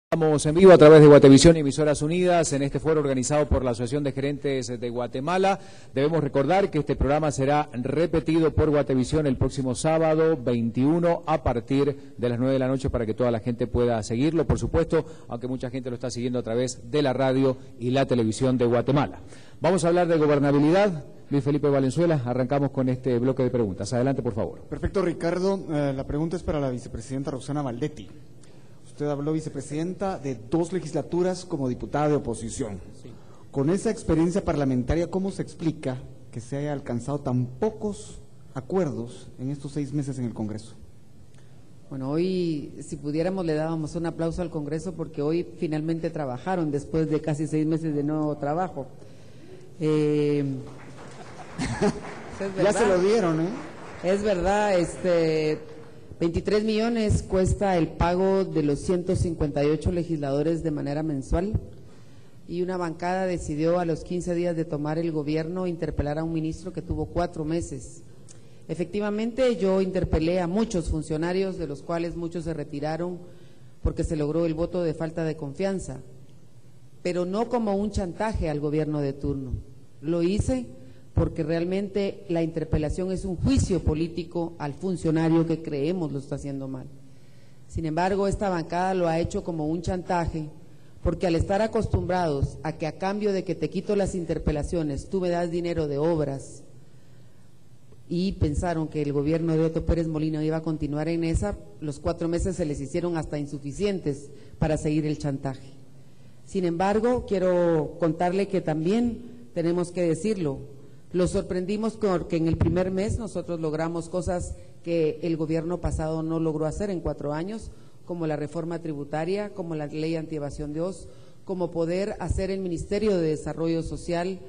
Estamos en vivo a través de Guatevisión y Emisoras Unidas en este foro organizado por la Asociación de Gerentes de Guatemala. Debemos recordar que este programa será repetido por Guatevisión el próximo sábado 21 a partir de las 9 de la noche para que toda la gente pueda seguirlo, por supuesto, aunque mucha gente lo está siguiendo a través de la radio y la televisión de Guatemala. Vamos a hablar de gobernabilidad. Luis Felipe Valenzuela, arrancamos con este bloque de preguntas. Adelante, por favor. Perfecto, Ricardo. La pregunta es para la vicepresidenta Roxana Valdetti. Usted habló, vicepresidenta, de 2 legislaturas como diputada de oposición. Sí. Con esa experiencia parlamentaria, ¿cómo se explica que se haya alcanzado tan pocos acuerdos en estos 6 meses en el Congreso? Bueno, hoy, si pudiéramos, le dábamos un aplauso al Congreso porque hoy finalmente trabajaron después de casi 6 meses de no trabajo. Ya se lo dieron, ¿eh? Es verdad, 23 millones cuesta el pago de los 158 legisladores de manera mensual, y una bancada decidió a los 15 días de tomar el gobierno interpelar a un ministro que tuvo 4 meses. Efectivamente, yo interpelé a muchos funcionarios, de los cuales muchos se retiraron porque se logró el voto de falta de confianza, pero no como un chantaje al gobierno de turno. Lo hice porque realmente la interpelación es un juicio político al funcionario que creemos lo está haciendo mal. Sin embargo, esta bancada lo ha hecho como un chantaje, porque al estar acostumbrados a que a cambio de que te quito las interpelaciones, tú me das dinero de obras, y pensaron que el gobierno de Otto Pérez Molina iba a continuar en esa, los 4 meses se les hicieron hasta insuficientes para seguir el chantaje. Sin embargo, quiero contarle que también tenemos que decirlo, lo sorprendimos porque en el primer mes nosotros logramos cosas que el gobierno pasado no logró hacer en 4 años, como la reforma tributaria, como la ley antievasión de OS, como poder hacer el Ministerio de Desarrollo Social,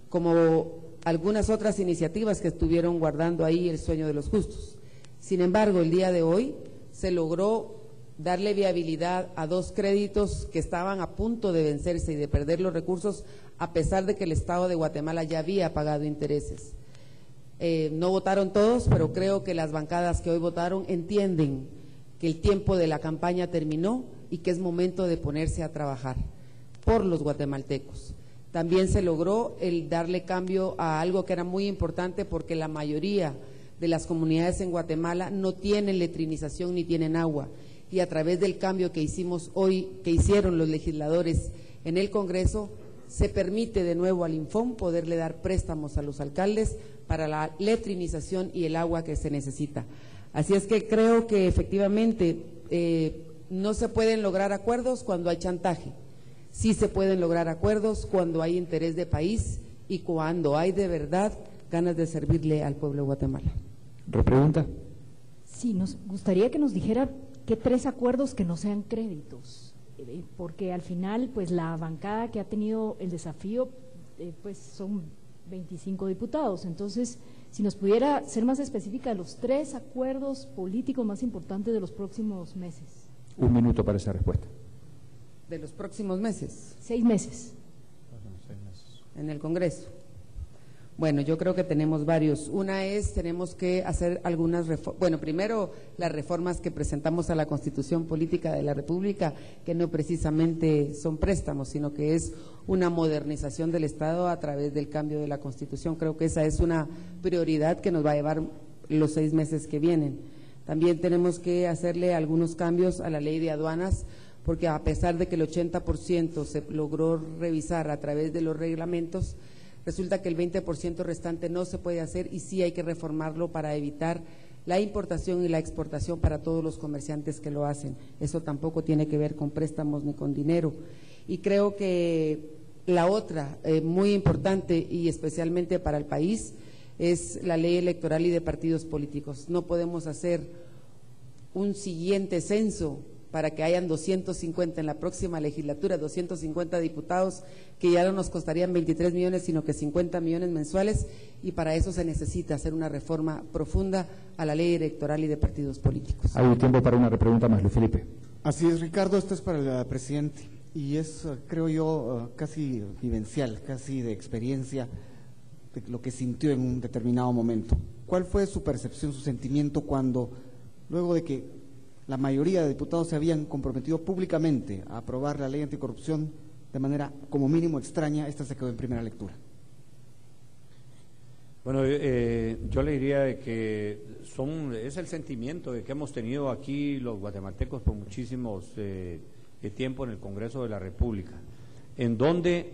como algunas otras iniciativas que estuvieron guardando ahí el sueño de los justos. Sin embargo, el día de hoy se logró darle viabilidad a 2 créditos que estaban a punto de vencerse y de perder los recursos, a pesar de que el Estado de Guatemala ya había pagado intereses. No votaron todos, pero creo que las bancadas que hoy votaron entienden que el tiempo de la campaña terminó y que es momento de ponerse a trabajar por los guatemaltecos. También se logró el darle cambio a algo que era muy importante, porque la mayoría de las comunidades en Guatemala no tienen letrinización ni tienen agua, y a través del cambio que hicimos hoy, que hicieron los legisladores en el Congreso, se permite de nuevo al Infom poderle dar préstamos a los alcaldes para la letrinización y el agua que se necesita. Así es que creo que efectivamente no se pueden lograr acuerdos cuando hay chantaje, sí se pueden lograr acuerdos cuando hay interés de país y cuando hay de verdad ganas de servirle al pueblo de Guatemala. ¿Repregunta? Sí, nos gustaría que nos dijera qué 3 acuerdos que no sean créditos, porque al final pues la bancada que ha tenido el desafío pues son 25 diputados. Entonces, si nos pudiera ser más específica de los 3 acuerdos políticos más importantes de los próximos meses. 1 minuto para esa respuesta. ¿De los próximos meses? 6 meses. En el Congreso. Bueno, yo creo que tenemos varios. Una es, tenemos que hacer algunas reformas. Bueno, primero, las reformas que presentamos a la Constitución Política de la República, que no precisamente son préstamos, sino que es una modernización del Estado a través del cambio de la Constitución. Creo que esa es una prioridad que nos va a llevar los 6 meses que vienen. También tenemos que hacerle algunos cambios a la ley de aduanas, porque a pesar de que el 80% se logró revisar a través de los reglamentos, resulta que el 20% restante no se puede hacer, y sí hay que reformarlo para evitar la importación y la exportación para todos los comerciantes que lo hacen. Eso tampoco tiene que ver con préstamos ni con dinero. Y creo que la otra, muy importante y especialmente para el país, es la ley electoral y de partidos políticos. No podemos hacer un siguiente censo para que hayan 250 en la próxima legislatura, 250 diputados, que ya no nos costarían 23 millones, sino que 50 millones mensuales, y para eso se necesita hacer una reforma profunda a la ley electoral y de partidos políticos. Hay tiempo para una repregunta más, Luis Felipe. Así es, Ricardo, esto es para el presidente, y es, creo yo, casi vivencial, casi de experiencia, de lo que sintió en un determinado momento. ¿Cuál fue su percepción, su sentimiento cuando, luego de que la mayoría de diputados se habían comprometido públicamente a aprobar la ley anticorrupción de manera como mínimo extraña. Esta se quedó en primera lectura. Bueno, yo le diría de que es el sentimiento de que hemos tenido aquí los guatemaltecos por muchísimos tiempo en el Congreso de la República, en donde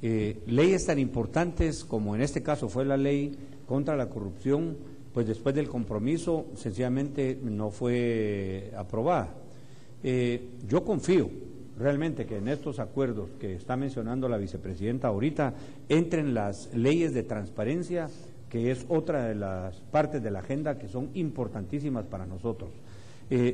leyes tan importantes como en este caso fue la ley contra la corrupción, pues después del compromiso sencillamente no fue aprobada. Yo confío realmente que en estos acuerdos que está mencionando la vicepresidenta ahorita entren las leyes de transparencia, que es otra de las partes de la agenda que son importantísimas para nosotros.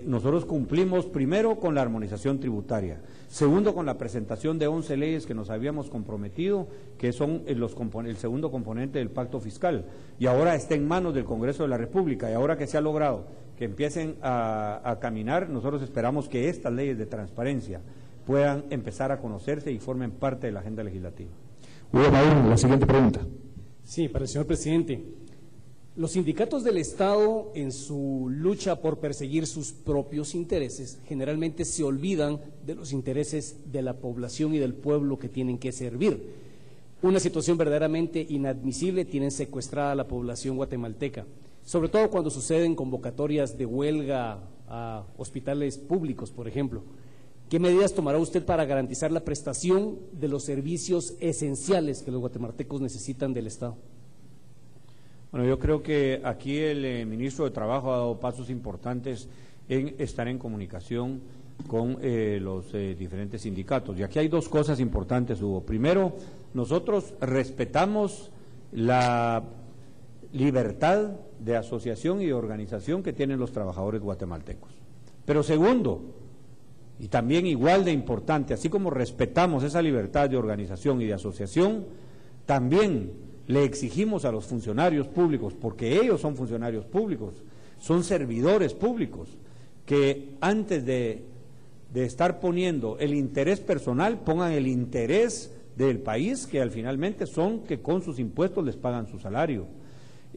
Nosotros cumplimos primero con la armonización tributaria, segundo con la presentación de 11 leyes que nos habíamos comprometido, que son el segundo componente del pacto fiscal, y ahora está en manos del Congreso de la República, y ahora que se ha logrado que empiecen a caminar, nosotros esperamos que estas leyes de transparencia puedan empezar a conocerse y formen parte de la agenda legislativa. Hugo Maúl, la siguiente pregunta. Sí, para el señor presidente. Los sindicatos del Estado, en su lucha por perseguir sus propios intereses, generalmente se olvidan de los intereses de la población y del pueblo que tienen que servir. Una situación verdaderamente inadmisible, tienen secuestrada a la población guatemalteca, sobre todo cuando suceden convocatorias de huelga a hospitales públicos, por ejemplo. ¿Qué medidas tomará usted para garantizar la prestación de los servicios esenciales que los guatemaltecos necesitan del Estado? Bueno, yo creo que aquí el ministro de Trabajo ha dado pasos importantes en estar en comunicación con los diferentes sindicatos. Y aquí hay dos cosas importantes, Hugo. Primero, nosotros respetamos la libertad de asociación y de organización que tienen los trabajadores guatemaltecos. Pero segundo, y también igual de importante, así como respetamos esa libertad de organización y de asociación, también le exigimos a los funcionarios públicos, porque ellos son funcionarios públicos, son servidores públicos, que antes de estar poniendo el interés personal, pongan el interés del país, que al finalmente son que con sus impuestos les pagan su salario.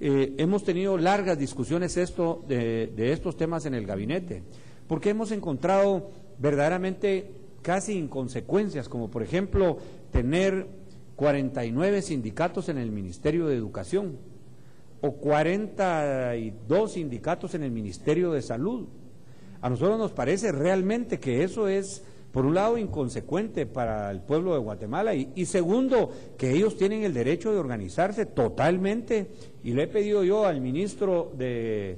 Hemos tenido largas discusiones de estos temas en el gabinete, porque hemos encontrado verdaderamente casi inconsecuencias, como por ejemplo tener 49 sindicatos en el Ministerio de Educación o 42 sindicatos en el Ministerio de Salud. A nosotros nos parece realmente que eso es, por un lado, inconsecuente para el pueblo de Guatemala y segundo, que ellos tienen el derecho de organizarse totalmente, y le he pedido yo al ministro de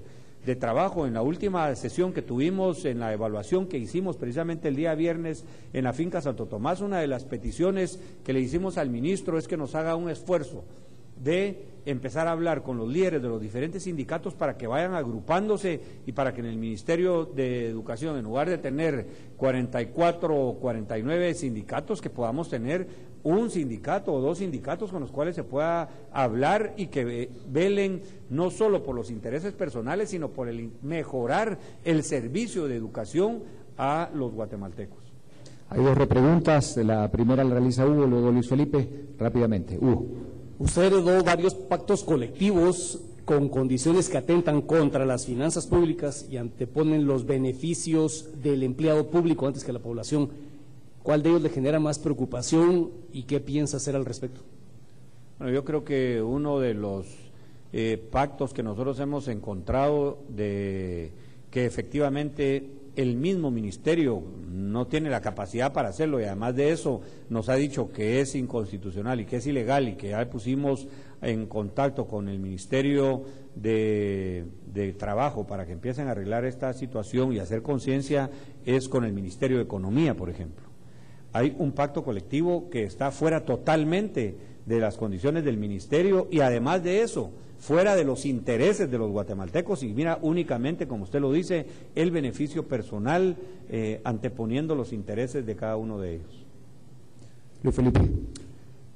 Trabajo en la última sesión que tuvimos, en la evaluación que hicimos precisamente el día viernes en la finca Santo Tomás, una de las peticiones que le hicimos al ministro es que nos haga un esfuerzo de empezar a hablar con los líderes de los diferentes sindicatos para que vayan agrupándose y para que en el Ministerio de Educación, en lugar de tener 44 o 49 sindicatos, que podamos tener un sindicato o dos sindicatos con los cuales se pueda hablar y que velen no solo por los intereses personales, sino por el mejorar el servicio de educación a los guatemaltecos. Hay dos repreguntas, la primera la realiza Hugo, luego Luis Felipe, rápidamente. Hugo. Usted heredó varios pactos colectivos con condiciones que atentan contra las finanzas públicas y anteponen los beneficios del empleado público antes que la población. ¿Cuál de ellos le genera más preocupación y qué piensa hacer al respecto? Bueno, yo creo que uno de los pactos que nosotros hemos encontrado de que efectivamente el mismo ministerio no tiene la capacidad para hacerlo, y además de eso nos ha dicho que es inconstitucional y que es ilegal, y que ya pusimos en contacto con el Ministerio de Trabajo para que empiecen a arreglar esta situación y hacer conciencia, es con el Ministerio de Economía, por ejemplo. Hay un pacto colectivo que está fuera totalmente de las condiciones del ministerio y además de eso, fuera de los intereses de los guatemaltecos, y mira únicamente, como usted lo dice, el beneficio personal, anteponiendo los intereses de cada uno de ellos. Luis Felipe.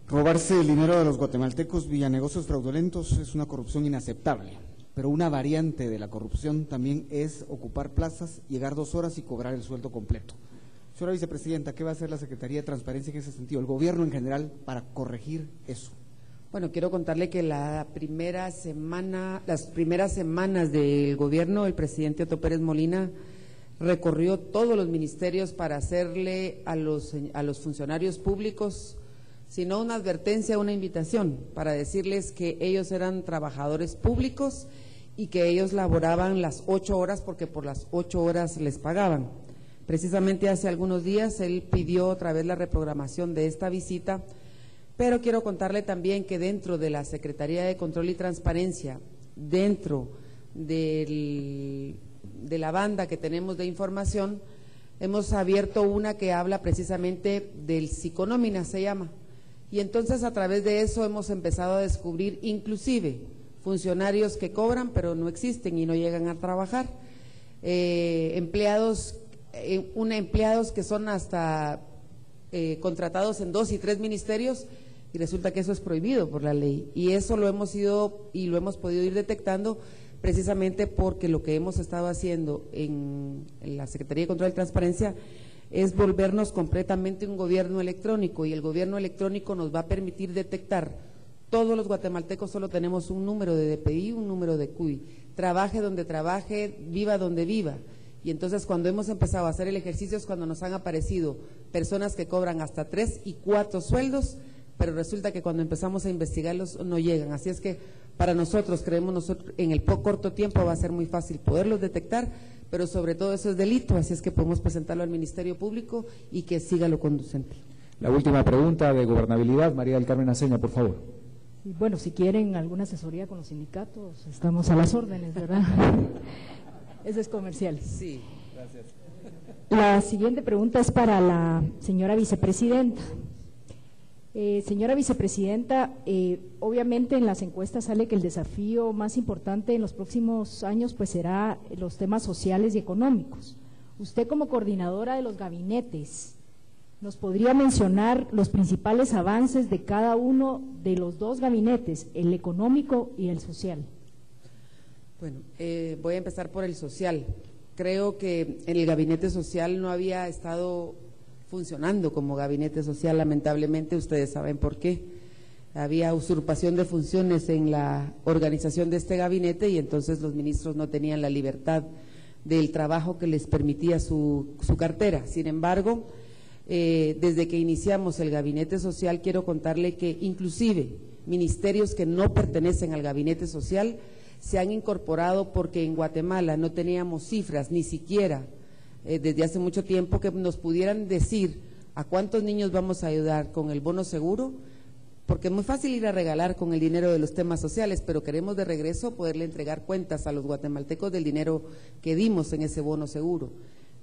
Robarse el dinero de los guatemaltecos vía negocios fraudulentos es una corrupción inaceptable, pero una variante de la corrupción también es ocupar plazas, llegar 2 horas y cobrar el sueldo completo. Señora vicepresidenta, ¿qué va a hacer la Secretaría de Transparencia en ese sentido, el gobierno en general, para corregir eso? Bueno, quiero contarle que las primeras semanas del gobierno, el presidente Otto Pérez Molina recorrió todos los ministerios para hacerle a los funcionarios públicos, si no una advertencia, una invitación, para decirles que ellos eran trabajadores públicos y que ellos laboraban las 8 horas porque por las 8 horas les pagaban. Precisamente hace algunos días él pidió otra vez la reprogramación de esta visita, pero quiero contarle también que dentro de la Secretaría de Control y Transparencia, dentro de la banda que tenemos de información, hemos abierto una que habla precisamente del psiconómina, se llama, y entonces a través de eso hemos empezado a descubrir inclusive funcionarios que cobran pero no existen y no llegan a trabajar, empleados que son hasta contratados en 2 y 3 ministerios y resulta que eso es prohibido por la ley, y eso lo hemos podido ir detectando precisamente porque lo que hemos estado haciendo en la Secretaría de Control y Transparencia es volvernos completamente un gobierno electrónico, y el gobierno electrónico nos va a permitir detectar, todos los guatemaltecos solo tenemos un número de DPI, un número de CUI, trabaje donde trabaje, viva donde viva, y entonces cuando hemos empezado a hacer el ejercicio es cuando nos han aparecido personas que cobran hasta 3 y 4 sueldos, pero resulta que cuando empezamos a investigarlos no llegan, así es que para nosotros, creemos en el corto tiempo va a ser muy fácil poderlos detectar, pero sobre todo eso es delito, así es que podemos presentarlo al Ministerio Público y que siga lo conducente. La última pregunta de gobernabilidad, María del Carmen Aceña, por favor. Y bueno, si quieren alguna asesoría con los sindicatos, estamos a las órdenes, ¿verdad? Ese es comercial. Sí, gracias. La siguiente pregunta es para la señora vicepresidenta. Señora vicepresidenta, obviamente en las encuestas sale que el desafío más importante en los próximos años pues será los temas sociales y económicos. Usted como coordinadora de los gabinetes, ¿nos podría mencionar los principales avances de cada uno de los 2 gabinetes, el económico y el social? Bueno, voy a empezar por el social. Creo que en el gabinete social no había estado funcionando como gabinete social, lamentablemente, ustedes saben por qué. Había usurpación de funciones en la organización de este gabinete y entonces los ministros no tenían la libertad del trabajo que les permitía su cartera. Sin embargo, desde que iniciamos el gabinete social, quiero contarle que inclusive ministerios que no pertenecen al gabinete social se han incorporado porque en Guatemala no teníamos cifras, ni siquiera desde hace mucho tiempo, que nos pudieran decir a cuántos niños vamos a ayudar con el bono seguro, porque es muy fácil ir a regalar con el dinero de los temas sociales, pero queremos de regreso poderle entregar cuentas a los guatemaltecos del dinero que dimos en ese bono seguro.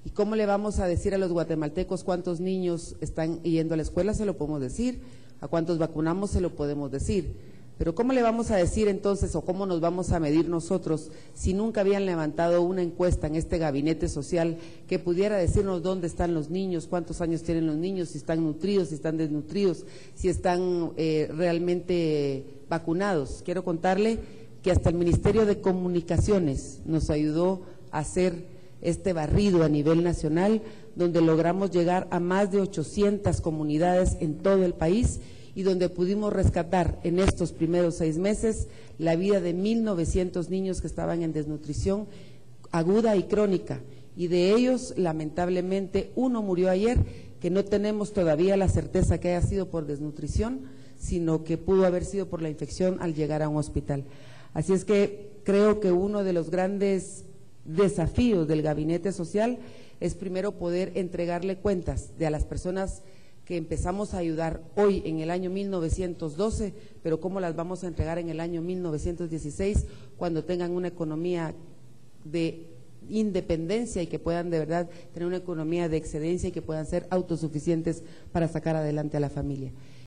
¿Y cómo le vamos a decir a los guatemaltecos cuántos niños están yendo a la escuela? Se lo podemos decir. ¿A cuántos vacunamos? Se lo podemos decir. Pero ¿cómo le vamos a decir entonces o cómo nos vamos a medir nosotros si nunca habían levantado una encuesta en este gabinete social que pudiera decirnos dónde están los niños, cuántos años tienen los niños, si están nutridos, si están desnutridos, si están realmente vacunados? Quiero contarle que hasta el Ministerio de Comunicaciones nos ayudó a hacer este barrido a nivel nacional, donde logramos llegar a más de 800 comunidades en todo el país y donde pudimos rescatar en estos primeros 6 meses la vida de 1.900 niños que estaban en desnutrición aguda y crónica, y de ellos lamentablemente uno murió ayer, que no tenemos todavía la certeza que haya sido por desnutrición, sino que pudo haber sido por la infección al llegar a un hospital. Así es que creo que uno de los grandes desafíos del gabinete social es primero poder entregarle cuentas a las personas que empezamos a ayudar hoy en el año 1912, pero cómo las vamos a entregar en el año 1916 cuando tengan una economía de independencia y que puedan de verdad tener una economía de excedencia y que puedan ser autosuficientes para sacar adelante a la familia.